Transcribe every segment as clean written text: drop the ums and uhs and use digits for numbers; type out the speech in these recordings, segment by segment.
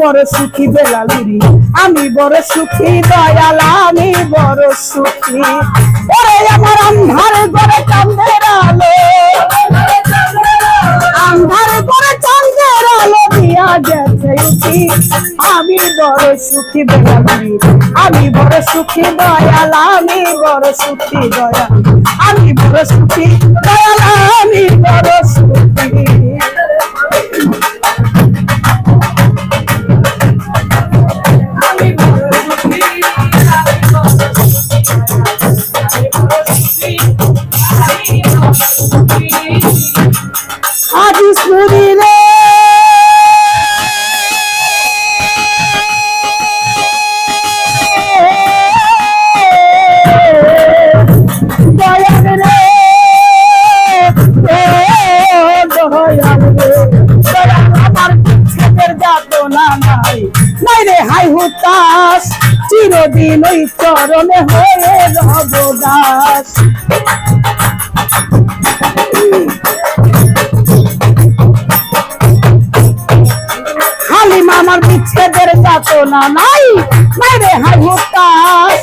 বড় সুখী বেলালুরি, আমি বড় সুখী দয়াল, আমি বড় সুখী। ওরে আমার আন্ধার ঘরে চাঁদের আলো, আন্ধার ঘরে চাঁদের আলো দিয়া গেছে উঠি, আমি বড় সুখী বেলালুরি, আমি বড় সুখী দয়াল, আমি বড় সুখী দয়াল, আমি বড় সুখী দয়াল, আমি বড় সুখী। হাদিস নুরি রে দয়াল রে, দয়াল রে, দয়াল আমার ছেলের যাতনা নাই, নাই রে হাই হুতাশ, চিরদিন ওই চরণে হয়ে রব দাস। হালিমা আমার বিচ্ছেদের যাতনা নাই, নাই রে হাই হুতাশ,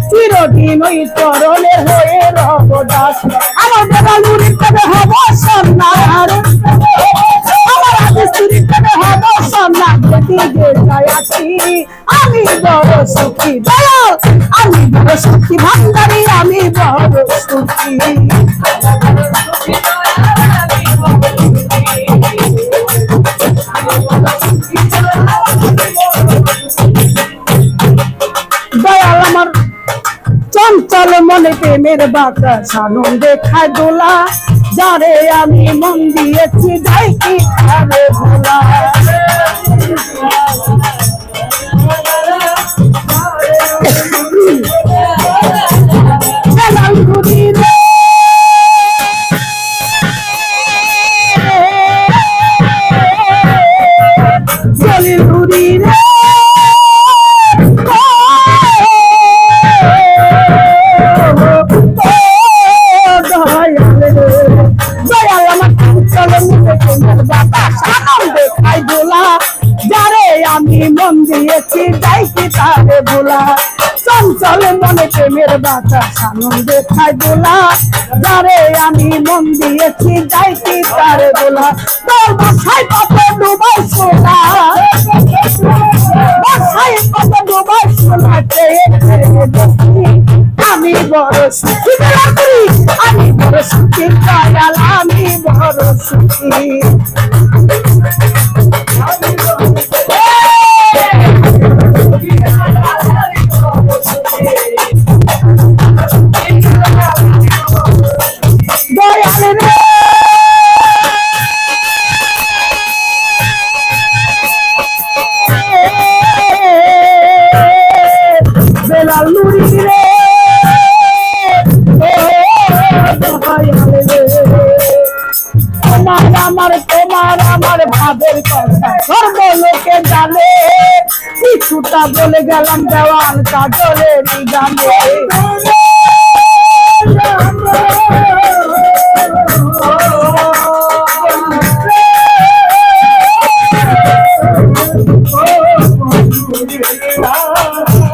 চিরদিন ওই চরণে হয়ে রব দাস। আমার বেলালুরির কবে হব সন্ন্যাস, আমার হাদিসুরির কবে হব সন্ন্যাস, দিকে যাচ্ছি আমি বড় সুখী দয়াল, আমি বড় সুখী ভান্ডারি, আমি বড় সুখী। দয়াল আমার চঞ্চল মনে প্রেমের বাতাস আনন্দে খায় দোলা, যারে আমি মন দিয়েছি যাই কি আরে ভোলা। বেলালুরি রে জলিলুরি রে, দয়াল আমার চঞ্চল মনে প্রেমের বাতাস আনন্দে খায় দোলা, যারে আমি মন দিয়েছি যাই কি তারে ভোলা। চঞ্চল মনে প্রেমের বাতাস আনন্দে খায় দোলা, যারে আমি মন দিয়েছি যাই কি তারে ভোলা। তোর বাসায় কত ডুবাই সোনা, বাসায় কত ডুবাই সোনা, আমি বড় সুখী বেলালুরি, আমি বড় সুখী দয়াল, আমি বড় সুখী। দয়াল রে বেলালুরি রে, তোমার আমার ভাবের কথা সর্বলোকে জানে, কিছুটা বলে গেলাম দেওয়াল কাজলের গানে।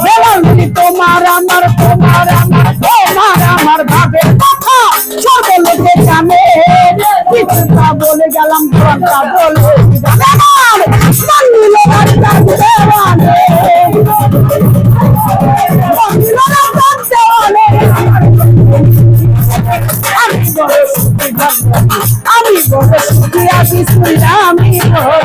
বেলালুরি তোমার আমার ভাবের কথা সর্বলোকে জানে, কিছুটা বলে গেলাম কথা বলে আমার মন্দির আমি বড় সুখী, আছি আমি বড়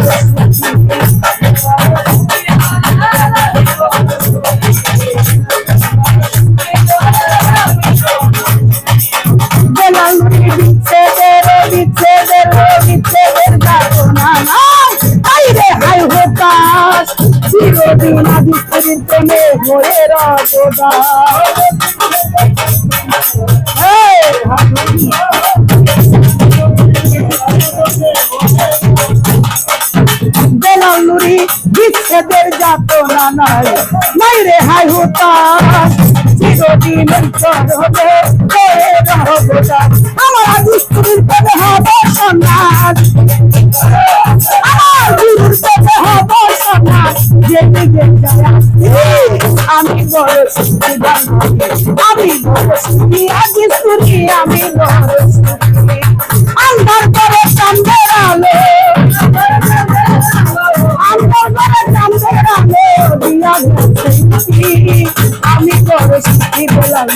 বেলালুরি বিচ্ছেদের বিচ্ছেদের বিচ্ছেদের যাতনা নাই, হাই রে হাই হতাশ, চিরদিন হাদিসুরির প্রেমে হয়ে রব দাস। বেলালুরি বিচ্ছেদের যাতনা নাই, নাই রে হাই হতাশ, চিরদিন চরণে হয়ে রব দাস। আমার হাদিসুরির প্রেমে হব সন্ন্যাস, আমার গুরুর প্রেমে হব সন্ন্যাস, সুখী আজ সুখী আমি বড় সুখী আন্ধার করে চাঁদের আলো আন্ধার করে চাঁদের আলো দিয়া গেছে সুখী আমি বড় সুখী বললাম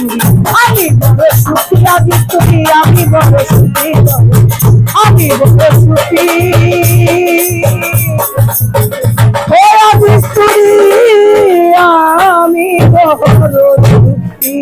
আমি বড় সুখী আজ সুখী আমি বড় সুখী আমি বড় সুখী ও আজ সুখী আমি বড় সুখী